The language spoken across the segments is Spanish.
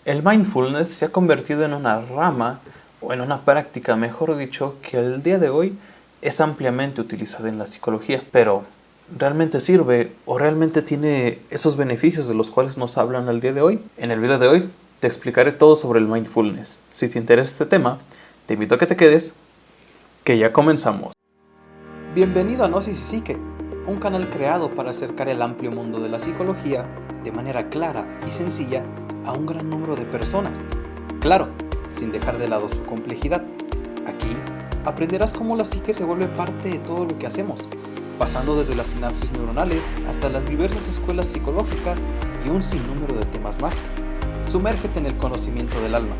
El mindfulness se ha convertido en una rama, o en una práctica, mejor dicho, que al día de hoy es ampliamente utilizada en la psicología. Pero, ¿realmente sirve o realmente tiene esos beneficios de los cuales nos hablan al día de hoy? En el video de hoy te explicaré todo sobre el mindfulness. Si te interesa este tema, te invito a que te quedes, que ya comenzamos. Bienvenido a Gnosis y Psique, un canal creado para acercar el amplio mundo de la psicología de manera clara y sencilla a un gran número de personas. Claro, sin dejar de lado su complejidad. Aquí aprenderás cómo la psique se vuelve parte de todo lo que hacemos, pasando desde las sinapsis neuronales hasta las diversas escuelas psicológicas y un sinnúmero de temas más. Sumérgete en el conocimiento del alma.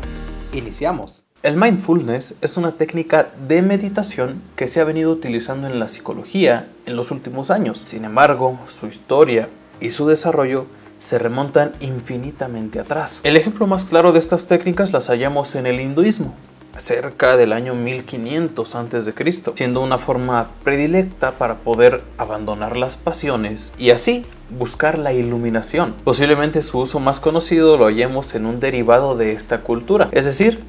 Iniciamos. El mindfulness es una técnica de meditación que se ha venido utilizando en la psicología en los últimos años. Sin embargo, su historia y su desarrollo se remontan infinitamente atrás. El ejemplo más claro de estas técnicas las hallamos en el hinduismo, cerca del año 1500 a.C., siendo una forma predilecta para poder abandonar las pasiones y así buscar la iluminación. Posiblemente su uso más conocido lo hallemos en un derivado de esta cultura, es decir,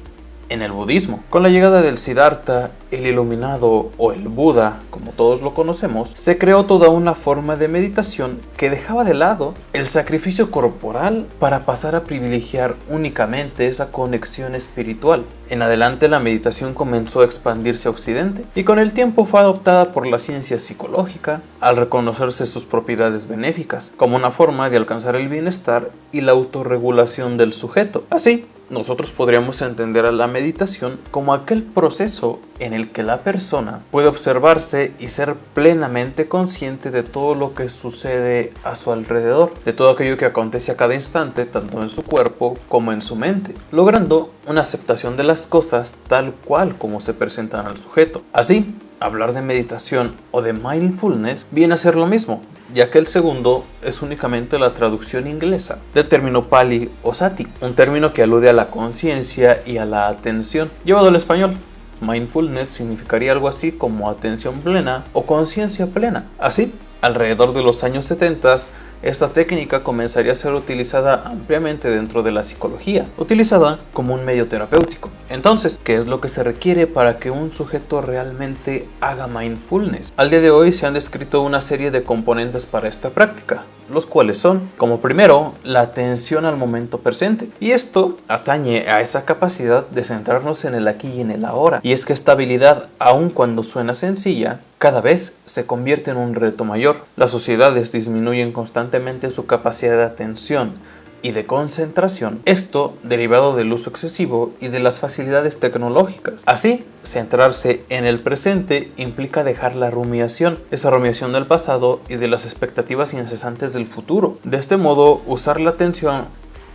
en el budismo. Con la llegada del Siddhartha, el iluminado o el Buda, como todos lo conocemos, se creó toda una forma de meditación que dejaba de lado el sacrificio corporal para pasar a privilegiar únicamente esa conexión espiritual. En adelante la meditación comenzó a expandirse a Occidente y con el tiempo fue adoptada por la ciencia psicológica al reconocerse sus propiedades benéficas como una forma de alcanzar el bienestar y la autorregulación del sujeto. Así, nosotros podríamos entender a la meditación como aquel proceso en el que la persona puede observarse y ser plenamente consciente de todo lo que sucede a su alrededor, de todo aquello que acontece a cada instante, tanto en su cuerpo como en su mente, logrando una aceptación de las cosas tal cual como se presentan al sujeto. Así, hablar de meditación o de mindfulness viene a ser lo mismo, ya que el segundo es únicamente la traducción inglesa del término Pali o Sati, un término que alude a la conciencia y a la atención. Llevado al español, mindfulness significaría algo así como atención plena o conciencia plena. Así, alrededor de los años 70, esta técnica comenzaría a ser utilizada ampliamente dentro de la psicología, utilizada como un medio terapéutico. Entonces, ¿qué es lo que se requiere para que un sujeto realmente haga mindfulness? Al día de hoy se han descrito una serie de componentes para esta práctica, los cuales son, como primero, la atención al momento presente. Y esto atañe a esa capacidad de centrarnos en el aquí y en el ahora. Y es que esta habilidad, aun cuando suena sencilla, cada vez se convierte en un reto mayor. Las sociedades disminuyen constantemente su capacidad de atención y de concentración, esto derivado del uso excesivo y de las facilidades tecnológicas. Así, centrarse en el presente implica dejar la rumiación, esa rumiación del pasado y de las expectativas incesantes del futuro. De este modo, usar la atención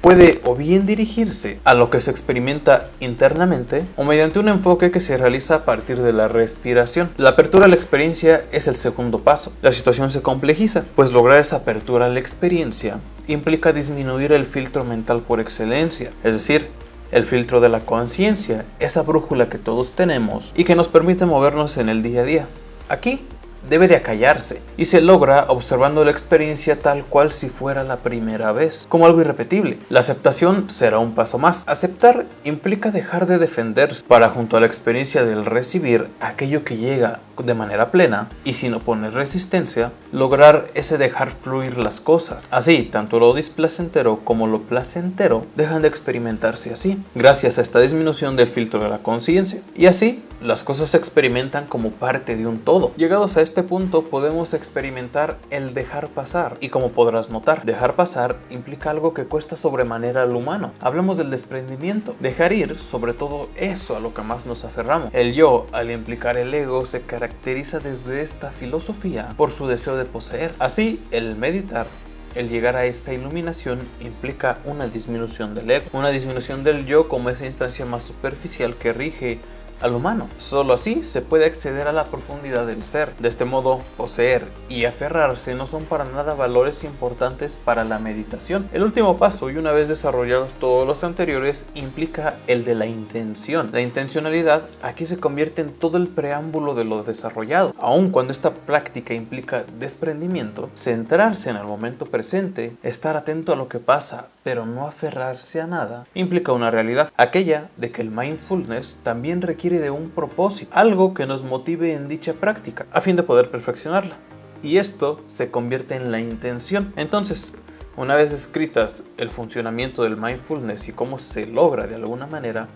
puede o bien dirigirse a lo que se experimenta internamente o mediante un enfoque que se realiza a partir de la respiración. La apertura a la experiencia es el segundo paso. La situación se complejiza, pues lograr esa apertura a la experiencia implica disminuir el filtro mental por excelencia, es decir, el filtro de la conciencia, esa brújula que todos tenemos y que nos permite movernos en el día a día. Aquí debe de acallarse y se logra observando la experiencia tal cual si fuera la primera vez, como algo irrepetible. La aceptación será un paso más. Aceptar implica dejar de defenderse para, junto a la experiencia del recibir aquello que llega de manera plena y sin oponer resistencia, lograr ese dejar fluir las cosas. Así, tanto lo displacentero como lo placentero dejan de experimentarse así, gracias a esta disminución del filtro de la conciencia. Y así, las cosas se experimentan como parte de un todo. Llegados a este punto podemos experimentar el dejar pasar y, como podrás notar, dejar pasar implica algo que cuesta sobremanera al humano. Hablamos del desprendimiento, dejar ir sobre todo eso a lo que más nos aferramos. El yo, al implicar el ego, se caracteriza desde esta filosofía por su deseo de poseer. Así, el meditar, el llegar a esa iluminación, implica una disminución del ego, una disminución del yo como esa instancia más superficial que rige al humano. Solo así se puede acceder a la profundidad del ser. De este modo, poseer y aferrarse no son para nada valores importantes para la meditación. El último paso, y una vez desarrollados todos los anteriores, implica el de la intención. La intencionalidad aquí se convierte en todo el preámbulo de lo desarrollado. Aun cuando esta práctica implica desprendimiento, centrarse en el momento presente, estar atento a lo que pasa pero no aferrarse a nada, implica una realidad, aquella de que el mindfulness también requiere de un propósito, algo que nos motive en dicha práctica, a fin de poder perfeccionarla. Y esto se convierte en la intención. Entonces, una vez descritas el funcionamiento del mindfulness y cómo se logra de alguna manera,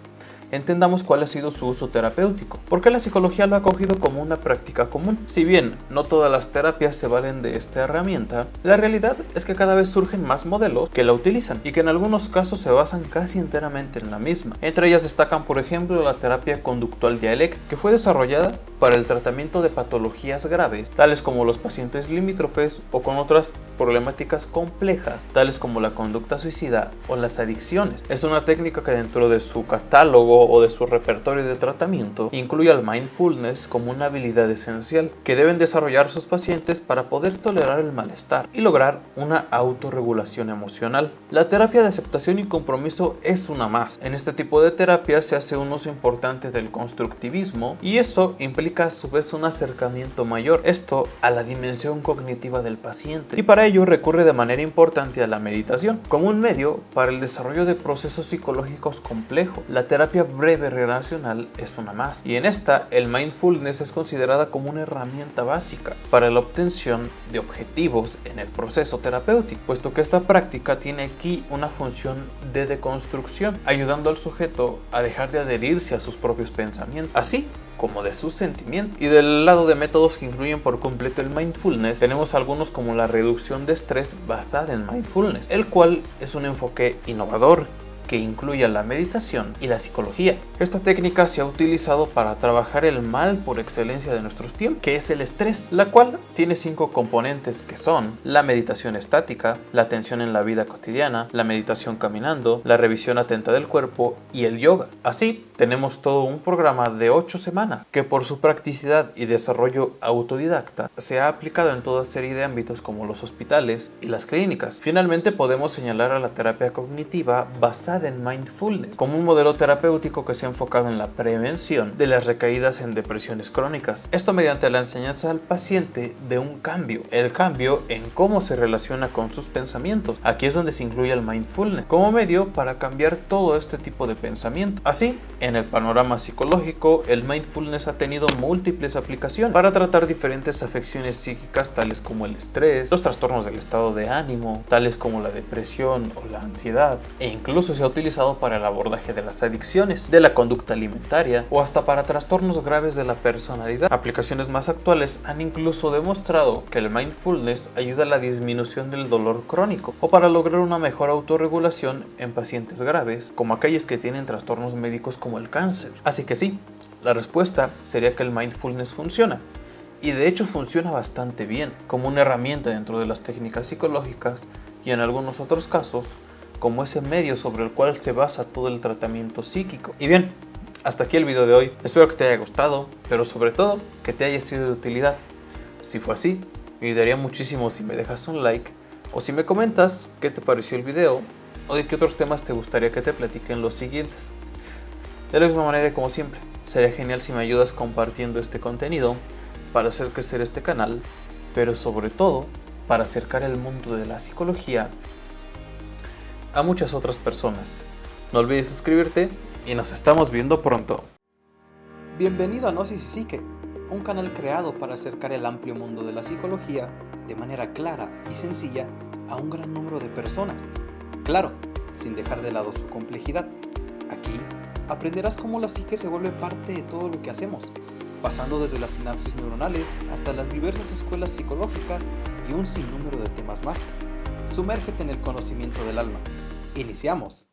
entendamos cuál ha sido su uso terapéutico, porque la psicología lo ha cogido como una práctica común. Si bien no todas las terapias se valen de esta herramienta, la realidad es que cada vez surgen más modelos que la utilizan y que en algunos casos se basan casi enteramente en la misma. Entre ellas destacan, por ejemplo, la terapia conductual dialéctica, que fue desarrollada para el tratamiento de patologías graves, tales como los pacientes limítrofes o con otras problemáticas complejas, tales como la conducta suicida o las adicciones. Es una técnica que dentro de su catálogo o de su repertorio de tratamiento incluye al mindfulness como una habilidad esencial que deben desarrollar sus pacientes para poder tolerar el malestar y lograr una autorregulación emocional. La terapia de aceptación y compromiso es una más. En este tipo de terapia se hace un uso importante del constructivismo y eso implica a su vez un acercamiento mayor, esto a la dimensión cognitiva del paciente, y para ello recurre de manera importante a la meditación como un medio para el desarrollo de procesos psicológicos complejos. La terapia breve relacional es una más, y en esta el mindfulness es considerada como una herramienta básica para la obtención de objetivos en el proceso terapéutico, puesto que esta práctica tiene aquí una función de deconstrucción, ayudando al sujeto a dejar de adherirse a sus propios pensamientos, así como de sus sentimientos. Y del lado de métodos que incluyen por completo el mindfulness, tenemos algunos como la reducción de estrés basada en mindfulness, el cual es un enfoque innovador que incluye la meditación y la psicología. Esta técnica se ha utilizado para trabajar el mal por excelencia de nuestros tiempos, que es el estrés, la cual tiene 5 componentes que son la meditación estática, la atención en la vida cotidiana, la meditación caminando, la revisión atenta del cuerpo y el yoga. Así, tenemos todo un programa de 8 semanas que por su practicidad y desarrollo autodidacta se ha aplicado en toda serie de ámbitos como los hospitales y las clínicas. Finalmente, podemos señalar a la terapia cognitiva basada en mindfulness como un modelo terapéutico que se ha enfocado en la prevención de las recaídas en depresiones crónicas. Esto mediante la enseñanza al paciente de un cambio, el cambio en cómo se relaciona con sus pensamientos. Aquí es donde se incluye el mindfulness como medio para cambiar todo este tipo de pensamiento. Así, en el panorama psicológico, el mindfulness ha tenido múltiples aplicaciones para tratar diferentes afecciones psíquicas tales como el estrés, los trastornos del estado de ánimo, tales como la depresión o la ansiedad, e incluso se ha utilizado para el abordaje de las adicciones, de la conducta alimentaria o hasta para trastornos graves de la personalidad. Aplicaciones más actuales han incluso demostrado que el mindfulness ayuda a la disminución del dolor crónico o para lograr una mejor autorregulación en pacientes graves, como aquellos que tienen trastornos médicos como el cáncer. Así que sí, la respuesta sería que el mindfulness funciona. Y de hecho funciona bastante bien como una herramienta dentro de las técnicas psicológicas y en algunos otros casos como ese medio sobre el cual se basa todo el tratamiento psíquico. Y bien, hasta aquí el video de hoy. Espero que te haya gustado, pero sobre todo que te haya sido de utilidad. Si fue así, me ayudaría muchísimo si me dejas un like o si me comentas qué te pareció el video o de qué otros temas te gustaría que te platique en los siguientes. De la misma manera, como siempre, sería genial si me ayudas compartiendo este contenido para hacer crecer este canal, pero sobre todo para acercar el mundo de la psicología a muchas otras personas. No olvides suscribirte y nos estamos viendo pronto. Bienvenido a Gnosis y Psique, un canal creado para acercar el amplio mundo de la psicología de manera clara y sencilla a un gran número de personas. Claro, sin dejar de lado su complejidad. Aquí aprenderás cómo la psique se vuelve parte de todo lo que hacemos, pasando desde las sinapsis neuronales hasta las diversas escuelas psicológicas y un sinnúmero de temas más. Sumérgete en el conocimiento del alma. ¡Iniciamos!